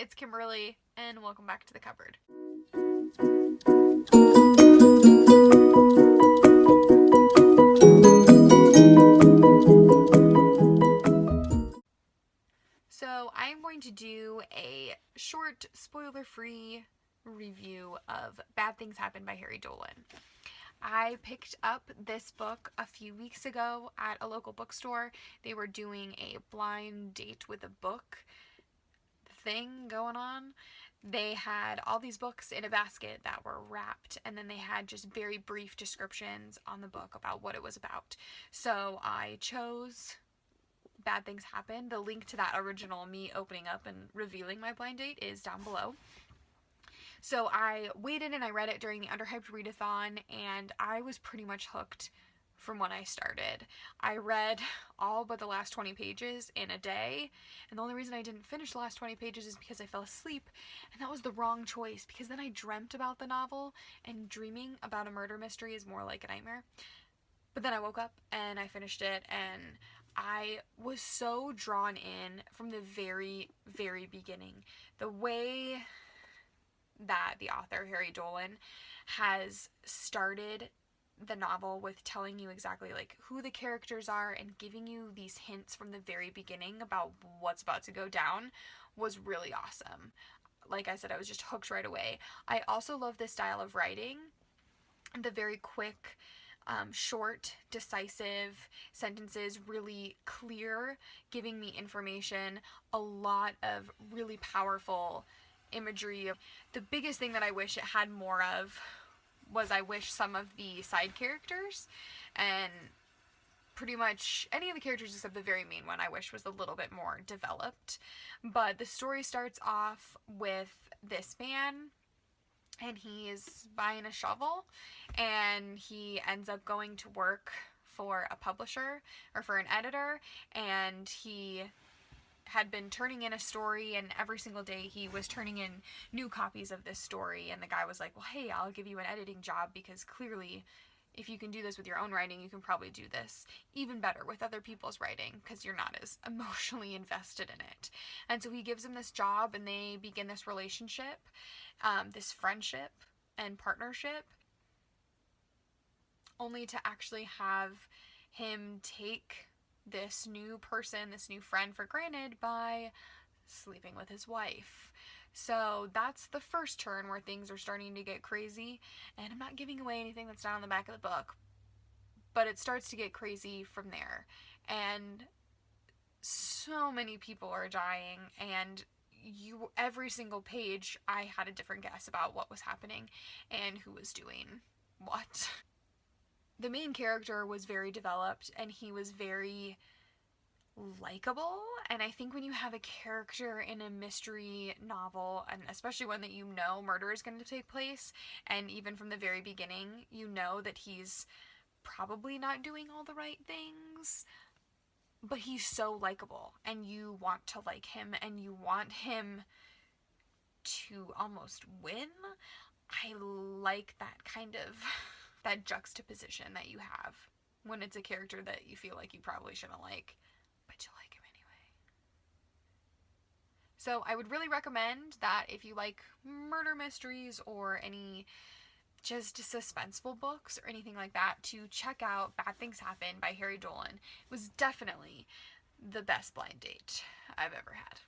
it's Kimberly, and welcome back to the cupboard. So I'm going to do a short, spoiler-free review of Bad Things Happen by Harry Dolan. I picked up this book a few weeks ago at a local bookstore. They were doing a blind date with a book thing going on. They had all these books in a basket that were wrapped, and then they had just very brief descriptions on the book about what it was about. So I chose Bad Things Happen. The link to that original me opening up and revealing my blind date is down below. So I waited and I read it during the Underhyped Readathon, and I was pretty much hooked from when I started. I read all but the last 20 pages in a day, and the only reason I didn't finish the last 20 pages is because I fell asleep, and that was the wrong choice, because then I dreamt about the novel, and dreaming about a murder mystery is more like a nightmare. But then I woke up and I finished it, and I was so drawn in from the very, very beginning. The way that the author, Harry Dolan, has started the novel with telling you exactly like who the characters are and giving you these hints from the very beginning about what's about to go down was really awesome. Like I said, I was just hooked right away. I also love this style of writing. The very quick, short, decisive sentences, really clear, giving me information, a lot of really powerful imagery. The biggest thing that I wish it had more of was I wish some of the side characters, and pretty much any of the characters except the very main one, I wish was a little bit more developed. But the story starts off with this man, and he's buying a shovel, and he ends up going to work for a publisher or for an editor, and he had been turning in a story, and every single day he was turning in new copies of this story, and the guy was like, well, hey, I'll give you an editing job, because clearly if you can do this with your own writing, you can probably do this even better with other people's writing, because you're not as emotionally invested in it. And so he gives him this job, and they begin this relationship, this friendship and partnership, only to actually have him take this new person, this new friend for granted by sleeping with his wife. So that's the first turn where things are starting to get crazy, and I'm not giving away anything that's not on the back of the book, but it starts to get crazy from there, and so many people are dying, and every single page I had a different guess about what was happening and who was doing what. The main character was very developed, and he was very likable, and I think when you have a character in a mystery novel, and especially one that you know murder is going to take place, and even from the very beginning you know that he's probably not doing all the right things, but he's so likable, and you want to like him, and you want him to almost win. I like that kind of that juxtaposition that you have when it's a character that you feel like you probably shouldn't like, but you like him anyway. So I would really recommend that if you like murder mysteries or any just suspenseful books or anything like that, to check out Bad Things Happen by Harry Dolan. It was definitely the best blind date I've ever had.